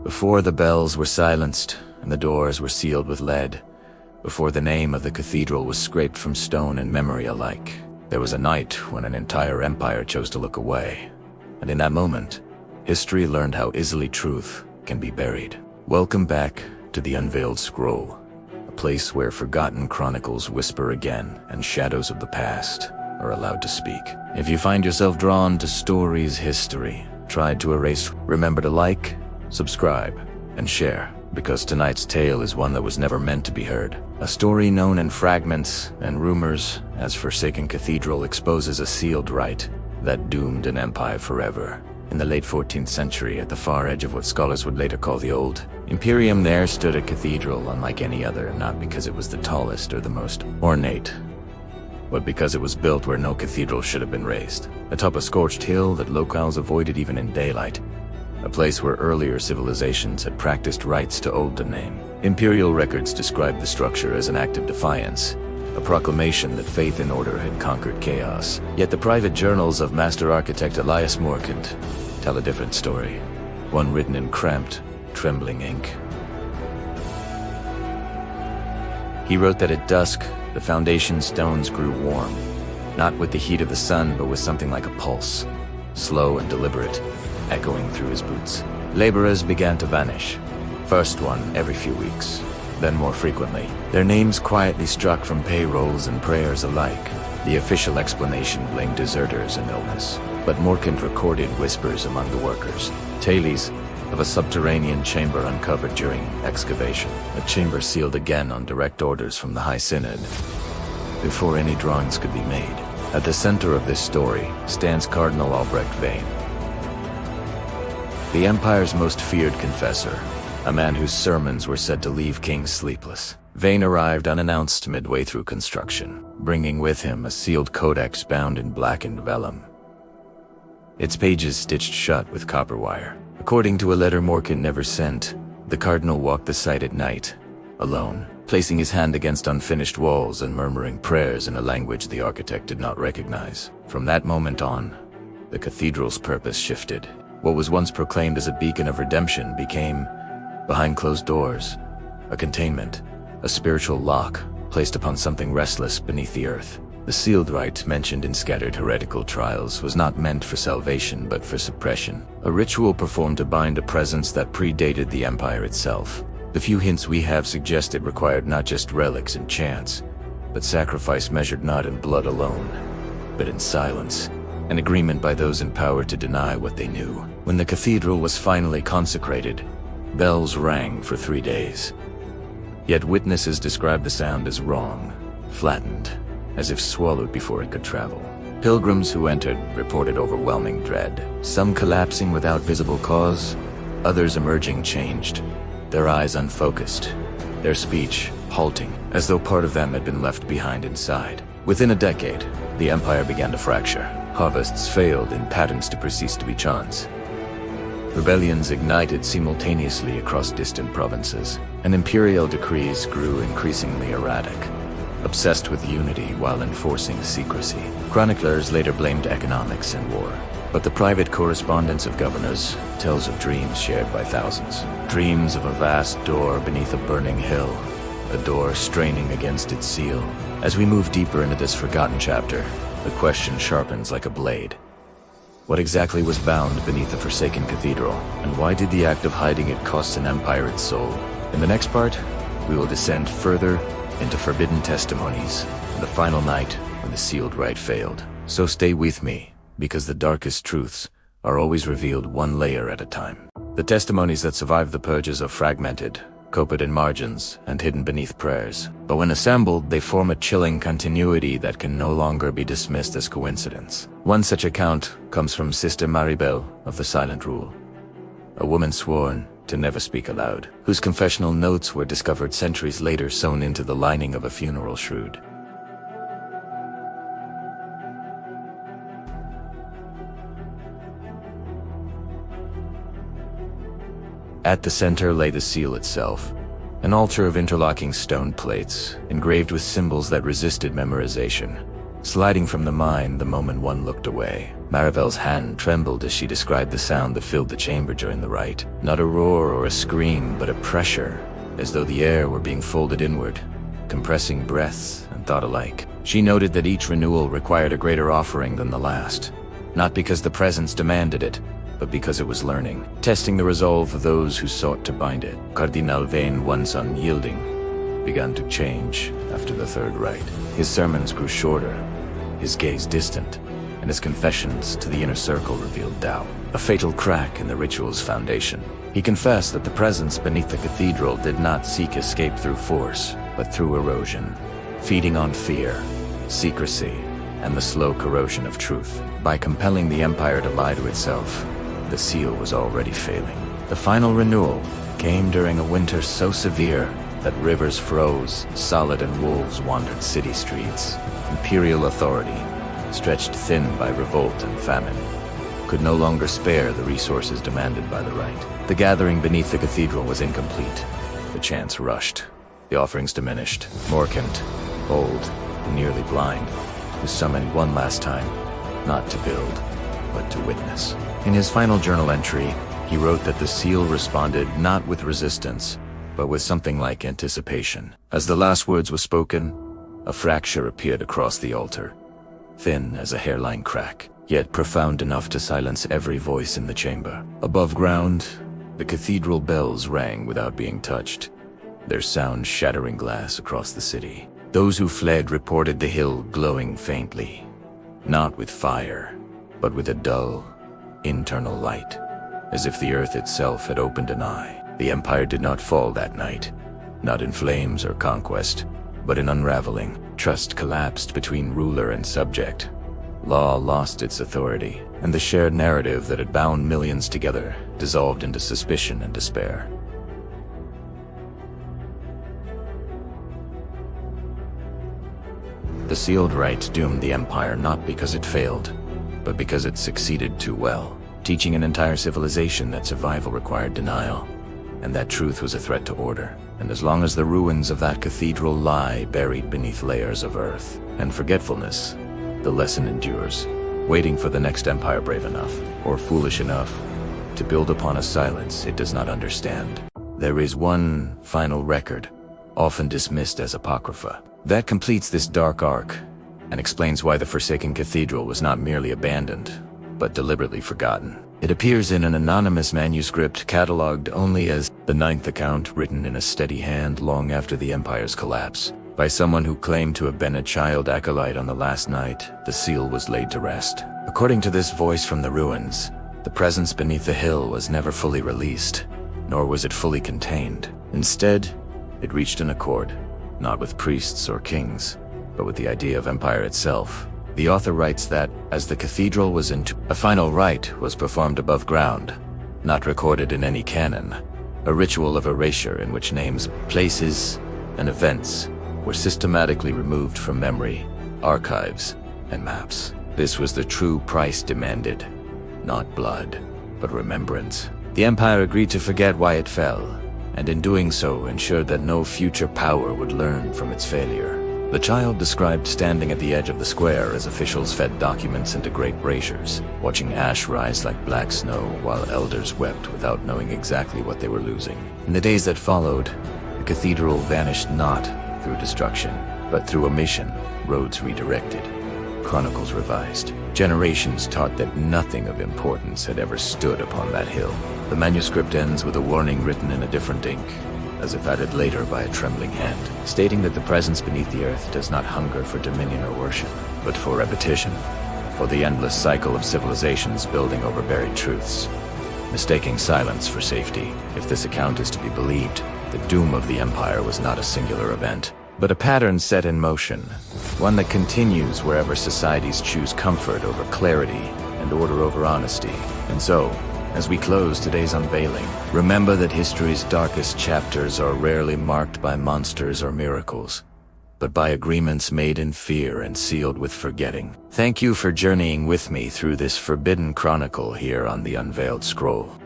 Before the bells were silenced and the doors were sealed with lead, before the name of the cathedral was scraped from stone and memory alike, there was a night when an entire empire chose to look away. And in that moment, history learned how easily truth can be buried. Welcome back to the Unveiled Scroll, a place where forgotten chronicles whisper again and shadows of the past are allowed to speak. If you find yourself drawn to stories history tried to erase, remember to like, subscribe, and share, because tonight's tale is one that was never meant to be heard. A story known in fragments and rumors as Forsaken Cathedral exposes a sealed rite that doomed an empire forever. In the late 14th century, at the far edge of what scholars would later call the Old Imperium, there stood a cathedral unlike any other, not because it was the tallest or the most ornate, but because it was built where no cathedral should have been raised, atop a scorched hill that locals avoided even in daylight, a place where earlier civilizations had practiced rites to hold the name. Imperial records described the structure as an act of defiance, a proclamation that faith in order had conquered chaos. Yet the private journals of master architect Elias Morkant tell a different story, one written in cramped, trembling ink. He wrote that at dusk, the foundation stones grew warm, not with the heat of the sun, but with something like a pulse, slow and deliberate, echoing through his boots. Laborers began to vanish, first one every few weeks, then more frequently. Their names quietly struck from payrolls and prayers alike. The official explanation blamed deserters and illness, but Morkant recorded whispers among the workers, tales of a subterranean chamber uncovered during excavation, a chamber sealed again on direct orders from the High Synod, before any drawings could be made. At the center of this story stands Cardinal Albrecht Vane, the empire's most feared confessor, a man whose sermons were said to leave kings sleepless. Vane arrived unannounced midway through construction, bringing with him a sealed codex bound in blackened vellum, its pages stitched shut with copper wire. According to a letter Morkant never sent, the cardinal walked the site at night, alone, placing his hand against unfinished walls and murmuring prayers in a language the architect did not recognize. From that moment on, the cathedral's purpose shifted. What was once proclaimed as a beacon of redemption became, behind closed doors, a containment, a spiritual lock placed upon something restless beneath the earth. The sealed rite mentioned in scattered heretical trials was not meant for salvation but for suppression, a ritual performed to bind a presence that predated the empire itself. The few hints we have suggest it required not just relics and chants, but sacrifice measured not in blood alone, but in silence. An agreement by those in power to deny what they knew. When the cathedral was finally consecrated, bells rang for 3 days. Yet witnesses described the sound as wrong, flattened, as if swallowed before it could travel. Pilgrims who entered reported overwhelming dread, some collapsing without visible cause, others emerging changed, their eyes unfocused, their speech halting, as though part of them had been left behind inside. Within a decade, the empire began to fracture. Harvests failed in patterns to cease to be chants. Rebellions ignited simultaneously across distant provinces, and imperial decrees grew increasingly erratic, obsessed with unity while enforcing secrecy. Chroniclers later blamed economics and war, but the private correspondence of governors tells of dreams shared by thousands. Dreams of a vast door beneath a burning hill, a door straining against its seal. As we move deeper into this forgotten chapter, the question sharpens like a blade. What exactly was bound beneath the Forsaken Cathedral, and why did the act of hiding it cost an empire its soul? In the next part, we will descend further into forbidden testimonies, and the final night when the sealed rite failed. So stay with me, because the darkest truths are always revealed one layer at a time. The testimonies that survive the purges are fragmented, copied in margins, and hidden beneath prayers. But when assembled, they form a chilling continuity that can no longer be dismissed as coincidence. One such account comes from Sister Maribel of the Silent Rule, a woman sworn to never speak aloud, whose confessional notes were discovered centuries later sewn into the lining of a funeral shroud. At the center lay the seal itself, an altar of interlocking stone plates, engraved with symbols that resisted memorization. sliding from the mind the moment one looked away. Marivel's hand trembled as she described the sound that filled the chamber during the rite. Not a roar or a scream, but a pressure, as though the air were being folded inward, compressing breath and thought alike. She noted that each renewal required a greater offering than the last, not because the presence demanded it, but because it was learning, testing the resolve of those who sought to bind it. Cardinal Vane, once unyielding, began to change after the third rite. His sermons grew shorter, his gaze distant, and his confessions to the inner circle revealed doubt, a fatal crack in the ritual's foundation. He confessed that the presence beneath the cathedral did not seek escape through force, but through erosion, feeding on fear, secrecy, and the slow corrosion of truth. By compelling the Empire to lie to itself, the seal was already failing. The final renewal came during a winter so severe that rivers froze solid and wolves wandered city streets. Imperial authority, stretched thin by revolt and famine, could no longer spare the resources demanded by the rite. The gathering beneath the cathedral was incomplete. The chants rushed. The offerings diminished. Morkant, old and nearly blind, was summoned one last time, not to build, but to witness. In his final journal entry, he wrote that the seal responded not with resistance, but with something like anticipation. As the last words were spoken, a fracture appeared across the altar, thin as a hairline crack, yet profound enough to silence every voice in the chamber. Above ground, the cathedral bells rang without being touched, their sound shattering glass across the city. Those who fled reported the hill glowing faintly, not with fire, but with a dull, internal light, as if the earth itself had opened an eye. The Empire did not fall that night, not in flames or conquest, but in unraveling. Trust collapsed between ruler and subject. Law lost its authority, and the shared narrative that had bound millions together dissolved into suspicion and despair. The sealed rite doomed the Empire not because it failed, but because it succeeded too well, teaching an entire civilization that survival required denial, and that truth was a threat to order. And as long as the ruins of that cathedral lie buried beneath layers of earth and forgetfulness, the lesson endures, waiting for the next empire brave enough, or foolish enough, to build upon a silence it does not understand. There is one final record, often dismissed as apocrypha, that completes this dark arc, and explains why the Forsaken Cathedral was not merely abandoned, but deliberately forgotten. It appears in an anonymous manuscript catalogued only as the ninth account, written in a steady hand long after the Empire's collapse. By someone who claimed to have been a child acolyte on the last night, the seal was laid to rest. According to this voice from the ruins, the presence beneath the hill was never fully released, nor was it fully contained. Instead, it reached an accord, not with priests or kings, but with the idea of empire itself. The author writes that, as the cathedral was a final rite was performed above ground, not recorded in any canon, a ritual of erasure in which names, places, and events were systematically removed from memory, archives, and maps. This was the true price demanded, not blood, but remembrance. The Empire agreed to forget why it fell, and in doing so ensured that no future power would learn from its failure. The child described standing at the edge of the square as officials fed documents into great braziers, watching ash rise like black snow while elders wept without knowing exactly what they were losing. In the days that followed, the cathedral vanished not through destruction, but through omission, roads redirected, chronicles revised. Generations taught that nothing of importance had ever stood upon that hill. The manuscript ends with a warning written in a different ink, as if added later by a trembling hand, stating that the presence beneath the earth does not hunger for dominion or worship, but for repetition, for the endless cycle of civilizations building over buried truths, mistaking silence for safety. If this account is to be believed, the doom of the Empire was not a singular event, but a pattern set in motion, one that continues wherever societies choose comfort over clarity and order over honesty. And so, as we close today's unveiling, remember that history's darkest chapters are rarely marked by monsters or miracles, but by agreements made in fear and sealed with forgetting. Thank you for journeying with me through this forbidden chronicle here on the Unveiled Scroll.